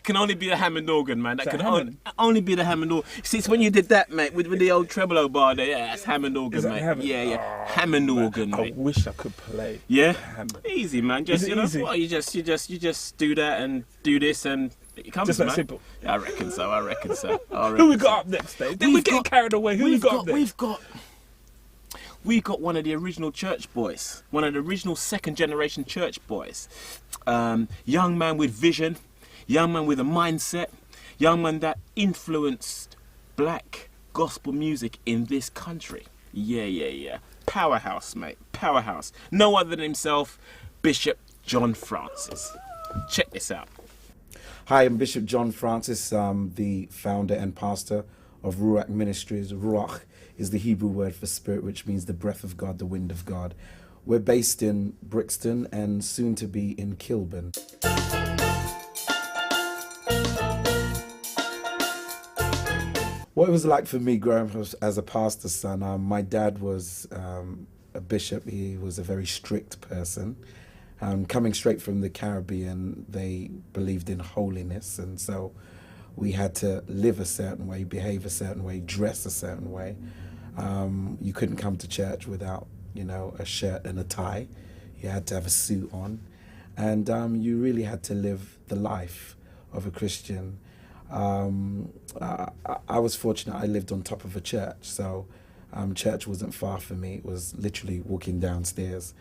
That can only be the Hammond organ, man. That can only be the Hammond organ. See, it's when you did that, mate, with the old tremolo bar there. Yeah, that's Hammond organ, mate. Hammond? Yeah. Hammond organ, mate. I wish I could play. Yeah. Hammond. Easy, man. Just easy? Well, you just do that and do this and it comes, Just that man. simple. I reckon so. Who we got up next, Dave? Didn't we get carried away? Who we got up next? We've got one of the original church boys, one of the original second generation church boys. Young man with vision, young man with a mindset, young man that influenced black gospel music in this country. Yeah. Powerhouse, mate, powerhouse. No other than himself, Bishop John Francis. Check this out. Hi, I'm Bishop John Francis. I'm the founder and pastor of Ruach Ministries. Ruach is the Hebrew word for spirit, which means the breath of God, the wind of God. We're based in Brixton and soon to be in Kilburn. What it was like for me growing up as a pastor's son, my dad was a bishop. He was a very strict person. Coming straight from the Caribbean, they believed in holiness, and so we had to live a certain way, behave a certain way, dress a certain way. You couldn't come to church without, a shirt and a tie. You had to have a suit on, and you really had to live the life of a Christian. I was fortunate. I lived on top of a church, so church wasn't far for me. It was literally walking downstairs.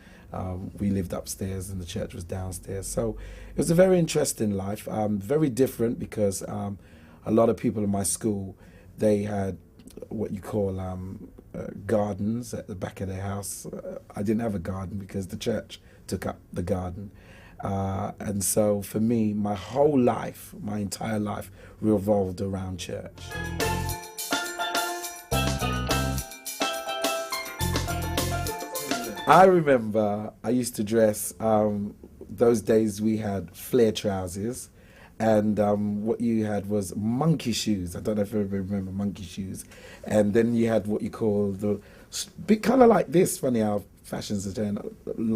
We lived upstairs and the church was downstairs. So it was a very interesting life, very different because a lot of people in my school, they had what you call gardens at the back of their house. I didn't have a garden because the church took up the garden. And so for me, my whole life, my entire life revolved around church. I remember I used to dress, those days we had flare trousers, and what you had was monkey shoes. I don't know if everybody remember monkey shoes. And then you had what you call the big kind of like this, funny how fashions are turning,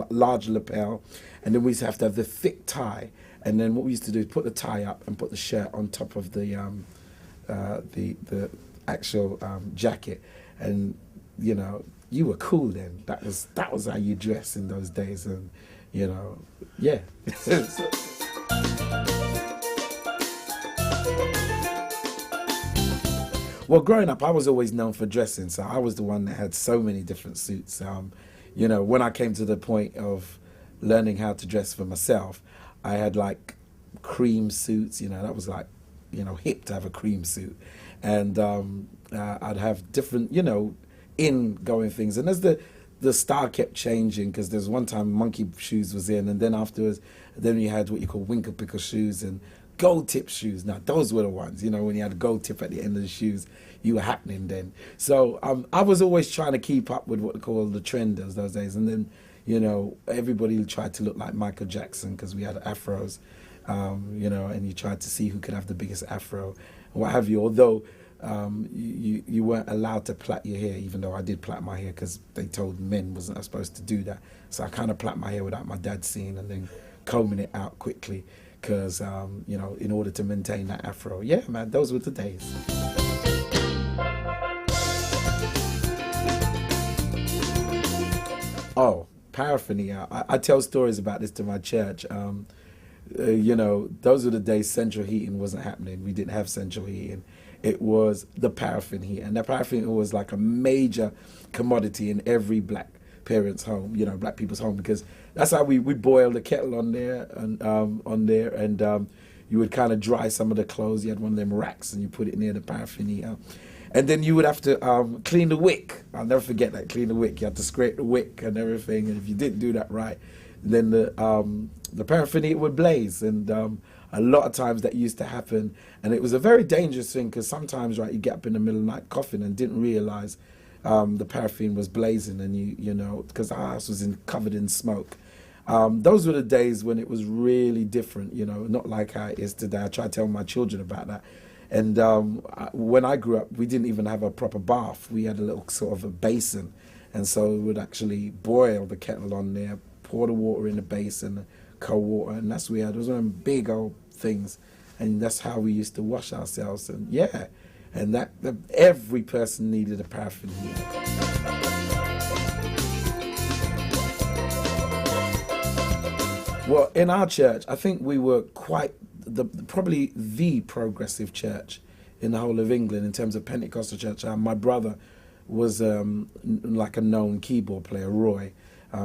large lapel. And then we used to have the thick tie. And then what we used to do is put the tie up and put the shirt on top of the actual jacket. And, you were cool then. That was how you dress in those days, and yeah. Well, growing up, I was always known for dressing, so I was the one that had so many different suits. When I came to the point of learning how to dress for myself, I had like cream suits. That was like, hip to have a cream suit, and I'd have different, in-going things. And as the style kept changing, because there's one time monkey shoes was in, and then afterwards, then you had what you call winkle pickle shoes and gold tip shoes. Now those were the ones, when you had a gold tip at the end of the shoes, you were happening then. So I was always trying to keep up with what they call the trenders those days. And then, everybody tried to look like Michael Jackson because we had afros, and you tried to see who could have the biggest afro, what have you. Although you weren't allowed to plait your hair, even though I did plait my hair because they told men wasn't supposed to do that. So I kind of plait my hair without my dad seeing, and then combing it out quickly because, in order to maintain that afro. Yeah, man, those were the days. Oh, paraphernalia. I tell stories about this to my church. Those were the days central heating wasn't happening. We didn't have central heating. It was the paraffin heat, and the paraffin was like a major commodity in every black parent's home, black people's home, because that's how we boiled the kettle on there, and you would kind of dry some of the clothes. You had one of them racks, and you put it near the paraffin heater. And then you would have to clean the wick. I'll never forget that, clean the wick. You had to scrape the wick and everything, and if you didn't do that right, then the paraffin heater would blaze, and a lot of times that used to happen, and it was a very dangerous thing because sometimes, right, you get up in the middle of the night coughing and didn't realize the paraffin was blazing, and because our house was covered in smoke. Those were the days when it was really different, not like how it is today. I try to tell my children about that. And when I grew up, we didn't even have a proper bath. We had a little sort of a basin, and so we would actually boil the kettle on there, pour the water in the basin, cold water, and that's what we had. It was one of them big old things, and that's how we used to wash ourselves. And and that every person needed a paraffin heater. Well, in our church, I think we were probably the progressive church in the whole of England in terms of Pentecostal church. My brother was like a known keyboard player, Roy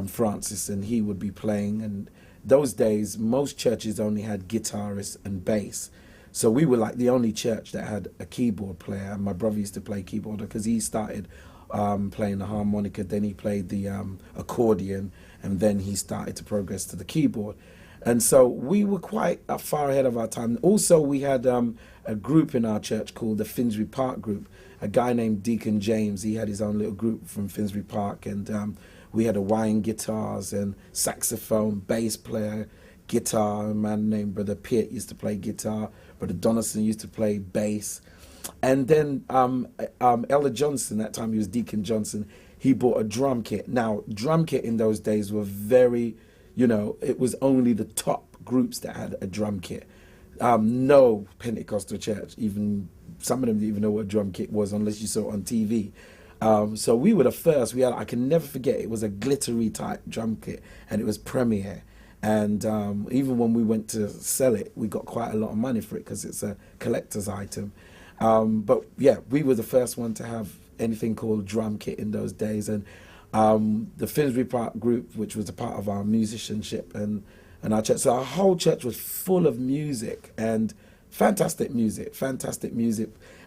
Francis, and he would be playing. And those days, most churches only had guitarists and bass. So we were like the only church that had a keyboard player. And my brother used to play keyboard because he started playing the harmonica, then he played the accordion, and then he started to progress to the keyboard. And so we were quite far ahead of our time. Also, we had a group in our church called the Finsbury Park Group. A guy named Deacon James, he had his own little group from Finsbury Park, and we had Hawaiian guitars and saxophone, bass player, guitar. A man named Brother Pitt used to play guitar. Brother Donaldson used to play bass. And then Elder Johnson, that time he was Deacon Johnson, he bought a drum kit. Now, drum kit in those days were very, it was only the top groups that had a drum kit. No Pentecostal church, even some of them didn't even know what a drum kit was unless you saw it on TV. So we were the first. I can never forget, it was a glittery type drum kit, and it was Premier. And even when we went to sell it, we got quite a lot of money for it because it's a collector's item. But yeah, we were the first one to have anything called drum kit in those days. And the Finsbury Park Group, which was a part of our musicianship and our church. So our whole church was full of music and fantastic music.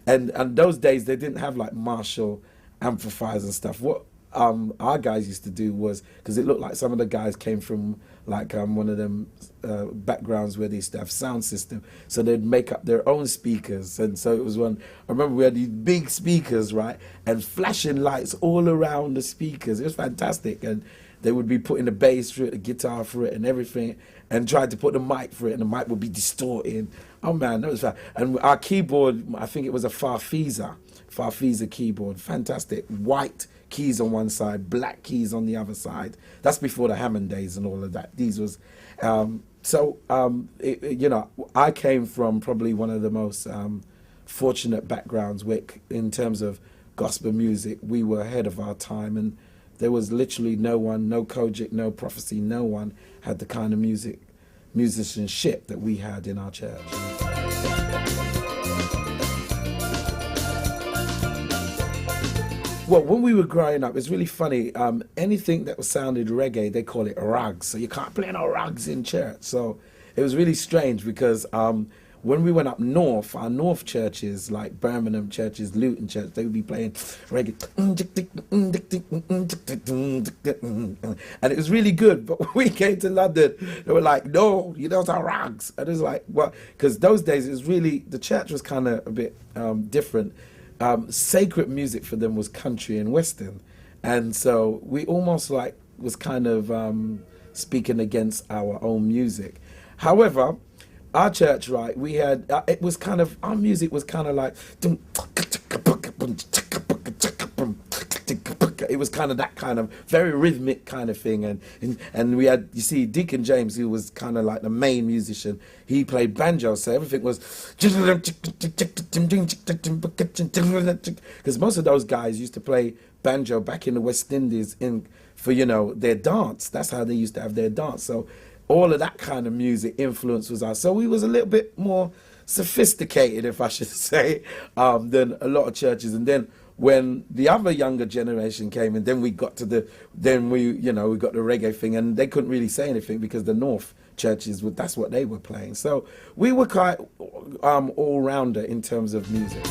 And those days, they didn't have like Marshall amplifiers and stuff. What our guys used to do was, because it looked like some of the guys came from like one of them backgrounds where they used to have sound system, so they'd make up their own speakers. And so it was I remember we had these big speakers, right, and flashing lights all around the speakers. It was fantastic. And they would be putting the bass through it, the guitar through it and everything, and tried to put the mic through it, and the mic would be distorting. Oh man, that was fun. And our keyboard, I think it was a fore-fathers keyboard, fantastic. White keys on one side, black keys on the other side. That's before the Hammond days and all of that. These was, I came from probably one of the most fortunate backgrounds in terms of gospel music. We were ahead of our time, and there was literally no one, no Kojic, no Prophecy, no one had the kind of musicianship that we had in our church. Well, when we were growing up, it's really funny. Anything that sounded reggae, they call it rags. So you can't play no rags in church. So it was really strange because when we went up north, our north churches, like Birmingham churches, Luton church, they would be playing reggae. And it was really good. But when we came to London, they were like, no, those are rags. And it was like, well, because those days, it was really, the church was kind of a bit different. Sacred music for them was country and western, and so we almost like was kind of speaking against our own music. However, our church, right, we had it was kind of, our music was kind of like, it was kind of that kind of very rhythmic kind of thing, and we had, you see, Deacon James, who was kind of like the main musician, he played banjo, so everything was, because most of those guys used to play banjo back in the West Indies for their dance. That's how they used to have their dance. So all of that kind of music influence was us. So we was a little bit more sophisticated, if I should say, than a lot of churches. And then when the other younger generation came, and then we got to we got the reggae thing, and they couldn't really say anything because the North churches, that's what they were playing. So we were quite all-rounder in terms of music.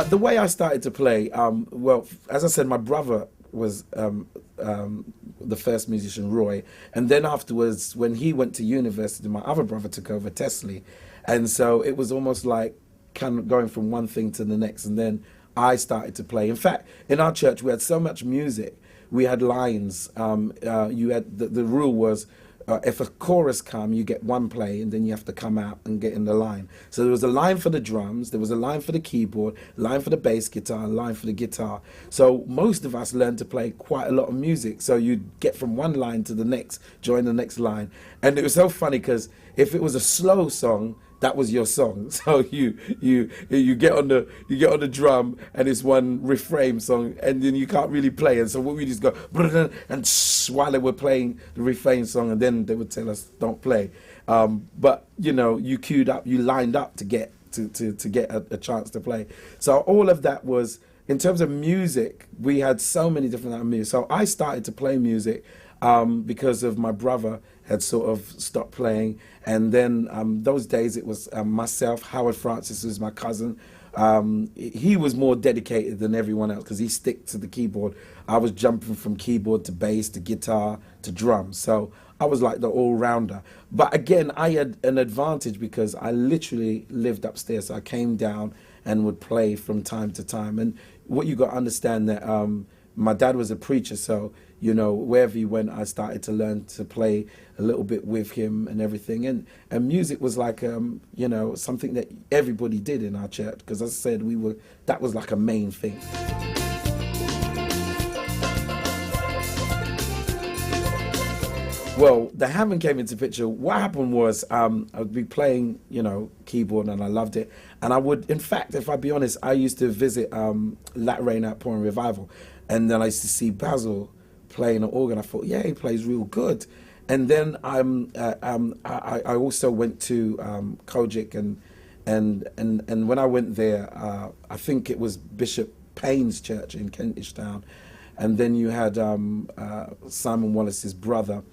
The way I started to play, well, as I said, my brother was the first musician, Roy, and then afterwards, when he went to university, my other brother took over, Tesley, and so it was almost like kind of going from one thing to the next, and then I started to play. In fact, in our church, we had so much music, we had lines. You had the rule was if a chorus come, you get one play, and then you have to come out and get in the line. So there was a line for the drums, there was a line for the keyboard, a line for the bass guitar, a line for the guitar. So most of us learned to play quite a lot of music. So you'd get from one line to the next, join the next line. And it was so funny because if it was a slow song, that was your song. So you get on the drum, and it's one refrain song, and then you can't really play. And so we just go and while they were playing the refrain song, and then they would tell us don't play. But you queued up, you lined up to get a chance to play. So all of that was, in terms of music, we had so many different types of music. So I started to play music because of my brother had sort of stopped playing, and then those days it was myself. Howard Francis was my cousin. He was more dedicated than everyone else because he stick to the keyboard. I was jumping from keyboard to bass to guitar to drums, so I was like the all-rounder. But again, I had an advantage because I literally lived upstairs, so I came down and would play from time to time. And what you got to understand that my dad was a preacher, so wherever he went, I started to learn to play a little bit with him and everything. And music was like, something that everybody did in our church, because as I said, that was like a main thing. Well, the Hammond came into picture. What happened was I would be playing, keyboard, and I loved it. And I would, in fact, if I be honest, I used to visit Latter Rain Outpouring Revival, and then I used to see Basil playing an organ. I thought, yeah, he plays real good. And then I also went to Kojic, and when I went there, I think it was Bishop Payne's church in Kentish Town, and then you had Simon Wallace's brother.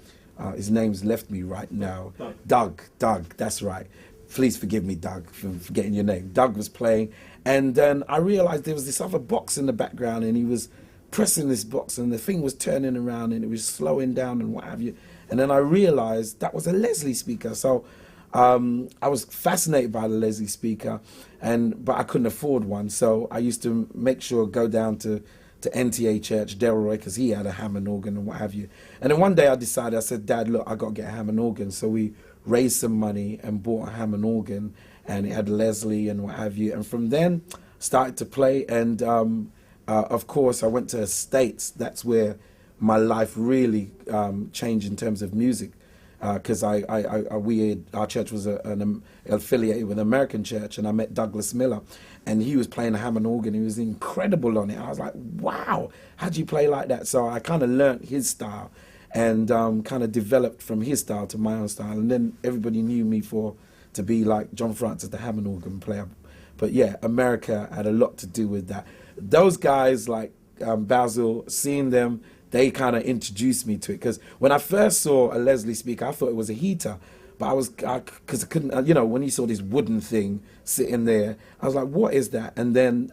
His name's left me right now. Doug, that's right. Please forgive me, Doug, for forgetting your name. Doug was playing, and then I realized there was this other box in the background, and he was pressing this box, and the thing was turning around, and it was slowing down and what have you. And then I realized that was a Leslie speaker. So I was fascinated by the Leslie speaker, but I couldn't afford one. So I used to make sure go down to NTA Church, Delroy, because he had a Hammond organ and what have you. And then one day I said, Dad, look, I got to get a Hammond organ. So we raised some money and bought a Hammond organ, and it had Leslie and what have you. And from then started to play, and of course I went to the States. That's where my life really changed in terms of music, because our church was affiliated with an American church, and I met Douglas Miller, and he was playing a Hammond organ. He was incredible on it. I was like, wow, how do you play like that? So I kind of learnt his style, and kind of developed from his style to my own style. And then everybody knew me to be like John Francis, the Hammond organ player. But yeah, America had a lot to do with that. Those guys like Basil, seeing them, they kind of introduced me to it. Because when I first saw a Leslie speaker, I thought it was a heater. But because I couldn't, when you saw this wooden thing sitting there, I was like, what is that? And then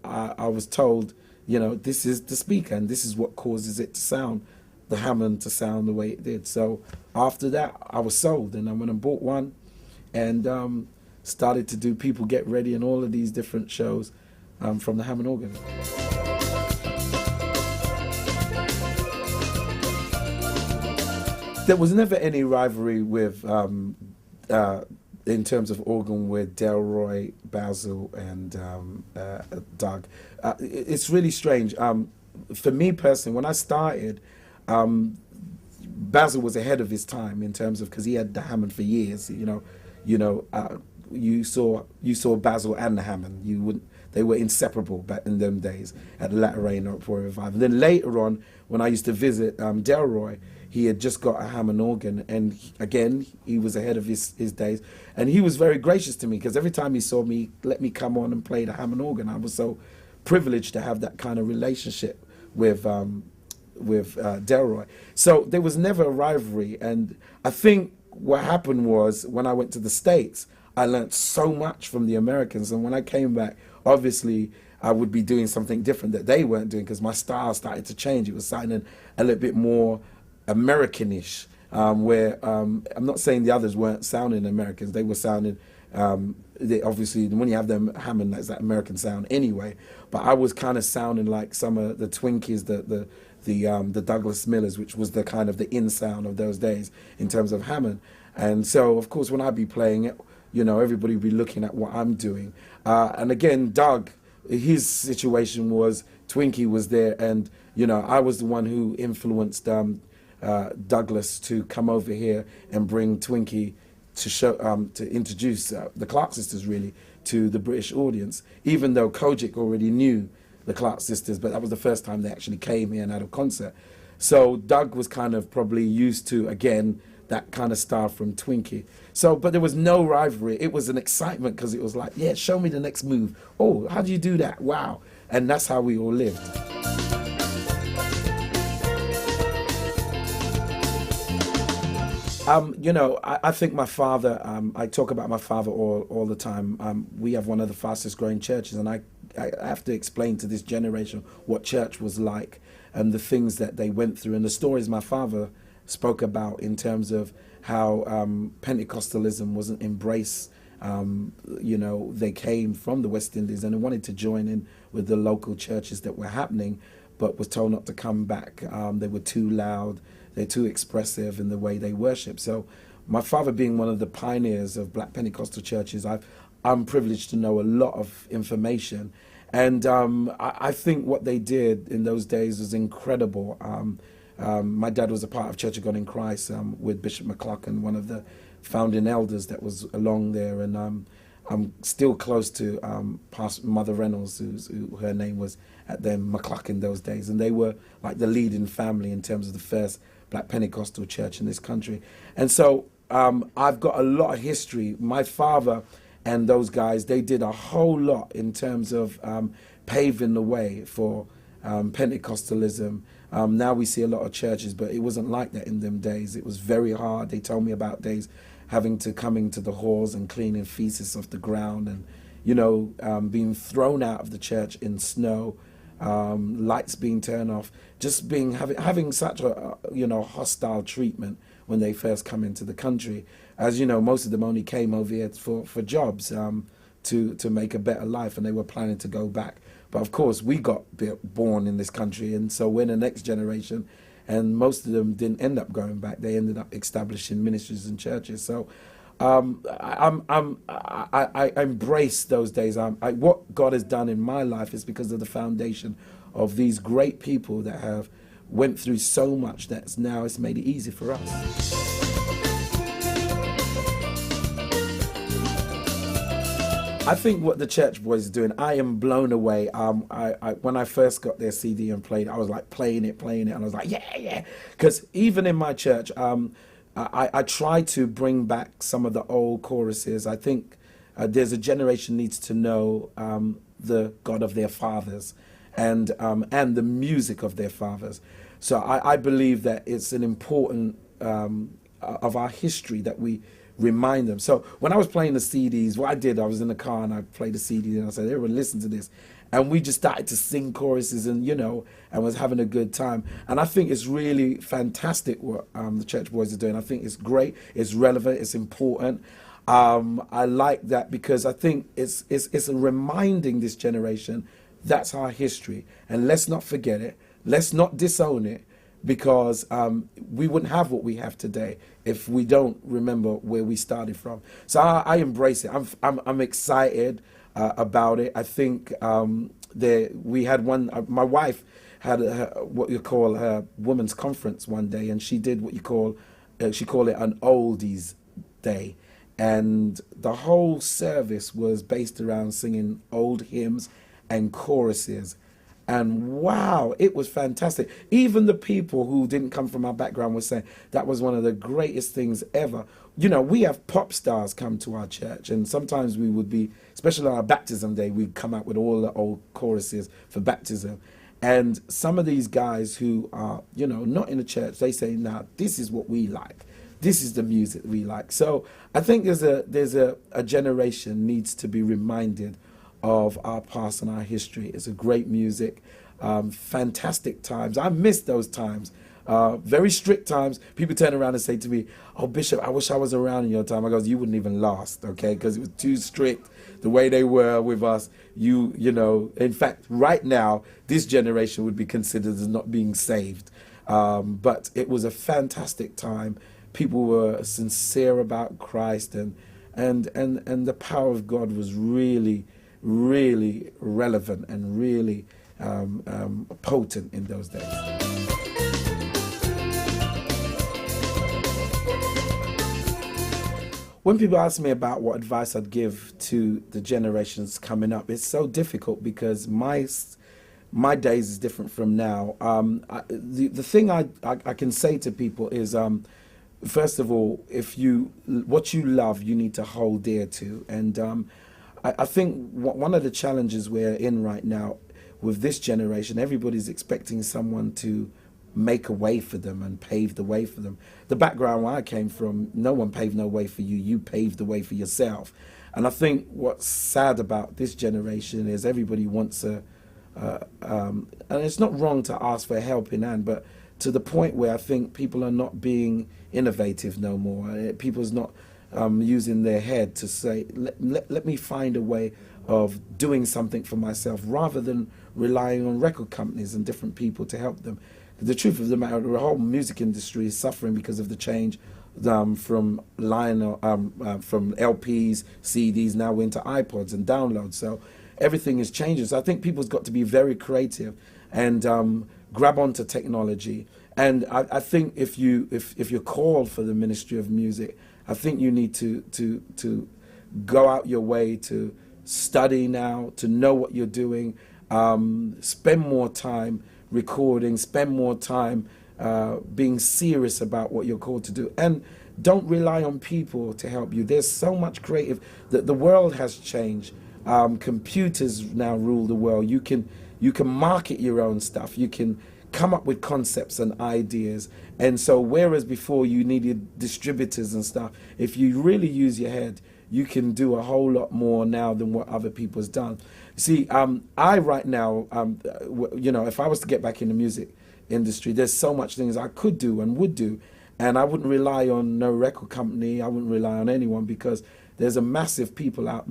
I was told, this is the speaker, and this is what causes it to sound, the Hammond to sound the way it did. So after that, I was sold, and I went and bought one, and started to do People Get Ready and all of these different shows from the Hammond organ. There was never any rivalry with, in terms of organ, with Delroy, Basil, and Doug. It's really strange. For me personally, when I started, Basil was ahead of his time in terms of, because he had the Hammond for years. You saw Basil and the Hammond. They were inseparable back in them days at the Latter Rain Outpouring Revival. Then later on, when I used to visit Delroy, he had just got a Hammond organ, and again, he was ahead of his days. And he was very gracious to me, because every time he saw me, let me come on and play the Hammond organ. I was so privileged to have that kind of relationship with Delroy. So there was never a rivalry. And I think what happened was, when I went to the States, I learned so much from the Americans. And when I came back, obviously, I would be doing something different that they weren't doing, because my style started to change. It was sounding a little bit more Americanish, where I'm not saying the others weren't sounding Americans. They were sounding, obviously, when you have them Hammond, that's that American sound anyway. But I was kind of sounding like some of the Twinkies, the the Douglas Millers, which was the kind of the in sound of those days in terms of Hammond. And so, of course, when I'd be playing it, you know, everybody would be looking at what I'm doing. And again, Doug, his situation was Twinkie was there, and, you know, I was the one who influenced Douglas to come over here and bring Twinkie to show, to introduce the Clark sisters really to the British audience, even though Kojic already knew the Clark sisters, but that was the first time they actually came here and had a concert. So Doug was kind of probably used to, again, that kind of style from Twinkie. So, but there was no rivalry. It was an excitement because it was like, yeah, show me the next move. Oh, how do you do that? Wow. And that's how we all lived. You know, I think my father, I talk about my father all the time. We have one of the fastest growing churches, and I have to explain to this generation what church was like and the things that they went through and the stories my father spoke about in terms of how Pentecostalism wasn't embraced. You know, they came from the West Indies and they wanted to join in with the local churches that were happening, but was told not to come back. They were too loud. They're too expressive in the way they worship. So my father being one of the pioneers of Black Pentecostal churches, I'm privileged to know a lot of information. And I think what they did in those days was incredible. My dad was a part of Church of God in Christ with Bishop McLaughlin, one of the founding elders that was along there. And I'm still close to Pastor Mother Reynolds, who her name was at them McLaughlin those days. And they were like the leading family in terms of the first Black Pentecostal church in this country. And so I've got a lot of history. My father and those guys, they did a whole lot in terms of paving the way for Pentecostalism. Now we see a lot of churches, but it wasn't like that in them days. It was very hard. They told me about days having to come into the halls and cleaning feces off the ground and, you know, being thrown out of the church in snow, lights being turned off, just having such a you know, hostile treatment when they first come into the country. As you know, most of them only came over here for jobs to make a better life, and they were planning to go back. But of course, we got born in this country, and so we're the next generation, and most of them didn't end up going back. They ended up establishing ministries and churches. So I embrace those days. What God has done in my life is because of the foundation of these great people that have went through so much that now it's made it easy for us. I think what the Church Boys are doing, I am blown away. When I first got their CD and played, I was like playing it, and I was like, yeah. Because even in my church, I try to bring back some of the old choruses. I think there's a generation needs to know the God of their fathers and the music of their fathers. So I believe that it's an important of our history that we remind them. So when I was playing the CDs, what I did, I was in the car and I played the CD and I said, everyone listen to this. And we just started to sing choruses and, you know, and was having a good time. And I think it's really fantastic what the Church Boys are doing. I think it's great, it's relevant, it's important. I like that because I think it's a reminding this generation that's our history. And let's not forget it. Let's not disown it, because we wouldn't have what we have today if we don't remember where we started from. So I embrace it. I'm excited about it. I think we had one. My wife had what you call her women's conference one day, and she did what you call she called it an oldies day, and the whole service was based around singing old hymns and choruses. And wow, it was fantastic. Even the people who didn't come from our background were saying that was one of the greatest things ever. You know, we have pop stars come to our church, and sometimes we would be, especially on our baptism day, we'd come out with all the old choruses for baptism. And some of these guys who are, you know, not in the church, they say, "Now, this is what we like. This is the music we like." So I think there's a generation needs to be reminded of our past and our history. It's a great music, fantastic times. I miss those times. Very strict times. People turn around and say to me, "Oh, Bishop, I wish I was around in your time." I goes, "You wouldn't even last, okay? Because it was too strict the way they were with us. You know. In fact, right now, this generation would be considered as not being saved. But it was a fantastic time. People were sincere about Christ, and the power of God was really, really relevant and really potent in those days." When people ask me about what advice I'd give to the generations coming up, it's so difficult because my days is different from now. The thing I can say to people is, first of all, what you love, you need to hold dear to. And I think one of the challenges we're in right now with this generation, everybody's expecting someone to make a way for them and pave the way for them. The background where I came from, no one paved no way for you. You paved the way for yourself. And I think what's sad about this generation is everybody wants and it's not wrong to ask for a helping hand, but to the point where I think people are not being innovative no more. People's not using their head to say, let me find a way of doing something for myself rather than relying on record companies and different people to help them. The truth of the matter, the whole music industry is suffering because of the change from LPs, CDs, now into iPods and downloads. So everything is changing. So I think people's got to be very creative and grab onto technology. And I think if you're called for the ministry of music, I think you need to go out your way to study now, to know what you're doing, spend more time recording, spend more time being serious about what you're called to do, and don't rely on people to help you. There's so much creative that the world has changed. Computers now rule the world. You can market your own stuff. You can come up with concepts and ideas. And so whereas before you needed distributors and stuff, if you really use your head, you can do a whole lot more now than what other people's done. See, I right now, if I was to get back in the music industry, there's so much things I could do and would do, and I wouldn't rely on no record company. I wouldn't rely on anyone because there's a mass people out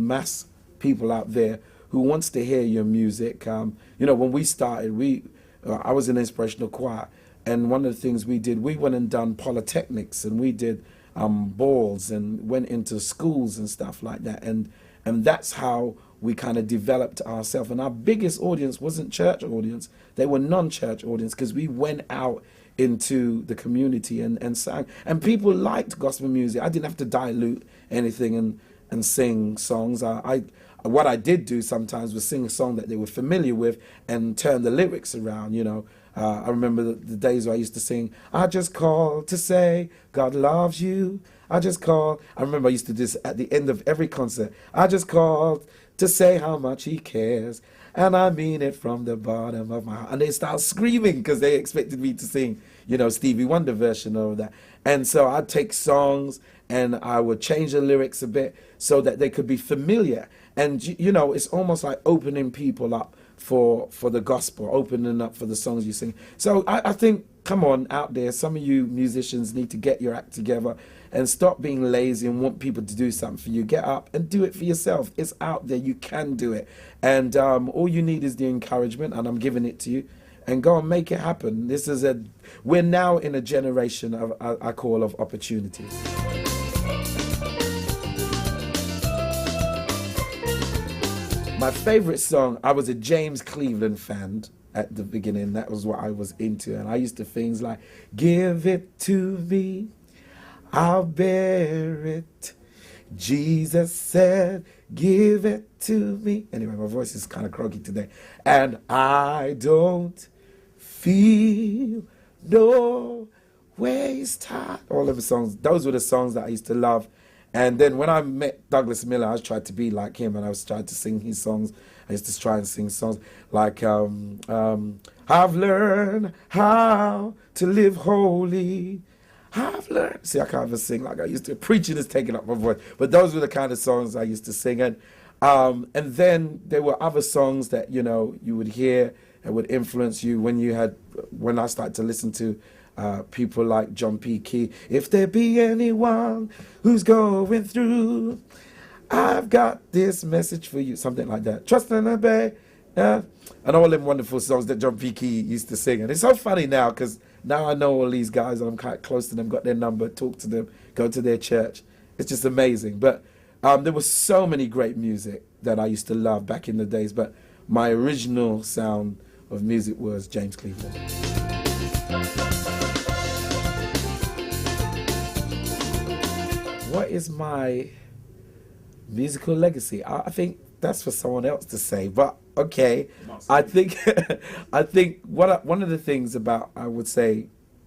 there who wants to hear your music. When we started, I was in inspirational choir, and one of the things we did, we went and done polytechnics, and we did balls and went into schools and stuff like that, and that's how we kind of developed ourselves. And our biggest audience wasn't church audience, they were non-church audience, because we went out into the community and sang, and people liked gospel music. I didn't have to dilute anything and sing songs. What I did do sometimes was sing a song that they were familiar with and turn the lyrics around, I remember the days where I used to sing, "I just called to say God loves you. I just called." I remember I used to do this at the end of every concert. "I just called to say how much he cares, and I mean it from the bottom of my heart." And they start screaming because they expected me to sing, Stevie Wonder version of that. And so I'd take songs and I would change the lyrics a bit so that they could be familiar. And, it's almost like opening people up for the gospel, opening up for the songs you sing. So I think, come on, out there, some of you musicians need to get your act together and stop being lazy and want people to do something for you. Get up and do it for yourself. It's out there. You can do it. And all you need is the encouragement, and I'm giving it to you. And go and make it happen. We're now in a generation of, I call, of opportunity. My favorite song, I was a James Cleveland fan at the beginning. That was what I was into. And I used to things like, "Give it to me, I'll bear it. Jesus said, give it to me." Anyway, my voice is kind of croaky today. "And I don't feel no waste time." All of the songs, those were the songs that I used to love. And then when I met Douglas Miller, I tried to be like him, and I was trying to sing his songs. I used to try and sing songs like, "I've learned how to live holy. I've learned." See, I can't even sing like I used to. Preaching is taking up my voice. But those were the kind of songs I used to sing. And then there were other songs that, you would hear and would influence you when I started to listen to people like John P. Key. If there be anyone who's going through, I've got this message for you. Something like that. Trust and obey. Yeah. And all them wonderful songs that John P. Key used to sing. And it's so funny now because now I know all these guys and I'm quite close to them, got their number, talk to them, go to their church. It's just amazing. But there was so many great music that I used to love back in the days. But my original sound of music was James Cleveland. What is my musical legacy? I think that's for someone else to say, but okay. I think one of the things about, I would say,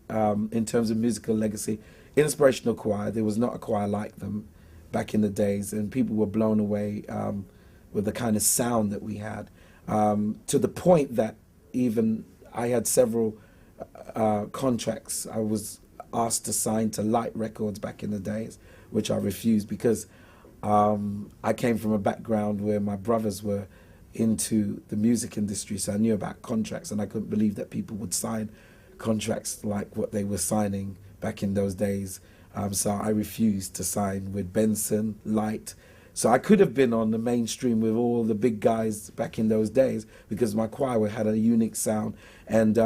in terms of musical legacy, inspirational choir, there was not a choir like them back in the days, and people were blown away with the kind of sound that we had, to the point that even I had several contracts I was asked to sign to Light Records back in the days, which I refused because I came from a background where my brothers were into the music industry, so I knew about contracts, and I couldn't believe that people would sign contracts like what they were signing back in those days. So I refused to sign with Benson, Light. So I could have been on the mainstream with all the big guys back in those days because my choir had a unique sound. And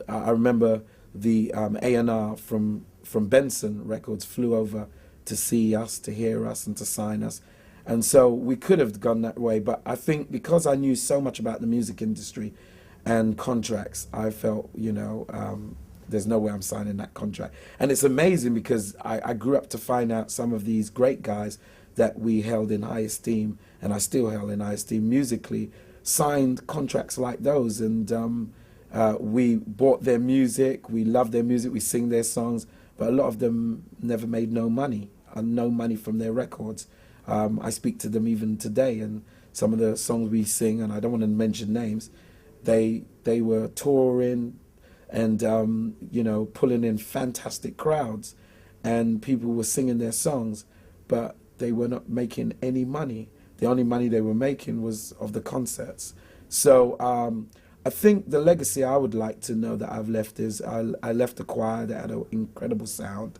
I remember the A&R from Benson Records flew over to see us, to hear us, and to sign us. And so we could have gone that way, but I think because I knew so much about the music industry and contracts, I felt, there's no way I'm signing that contract. And it's amazing because I grew up to find out some of these great guys that we held in high esteem, and I still held in high esteem musically, signed contracts like those. And we bought their music, we loved their music, we sing their songs, but a lot of them never made no money from their records. I speak to them even today, and some of the songs we sing, and I don't want to mention names, they were touring and pulling in fantastic crowds, and people were singing their songs, but they were not making any money. The only money they were making was of the concerts. So I think the legacy I would like to know that I've left is I left a choir that had an incredible sound.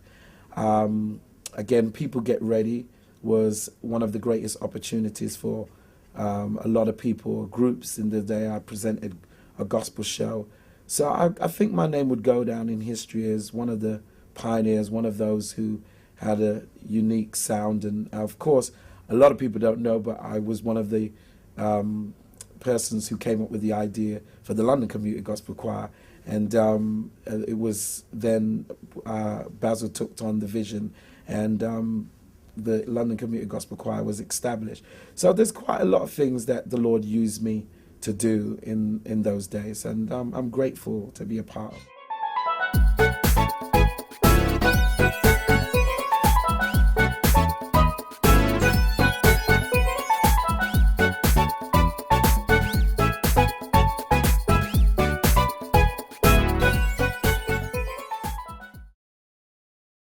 Again, People Get Ready was one of the greatest opportunities for a lot of people, groups in the day. I presented a gospel show. So I think my name would go down in history as one of the pioneers, one of those who had a unique sound. And of course, a lot of people don't know, but I was one of the persons who came up with the idea for the London Community Gospel Choir. And it was then Basil took on the vision, and the London Community Gospel Choir was established. So there's quite a lot of things that the Lord used me to do in those days, and I'm grateful to be a part of.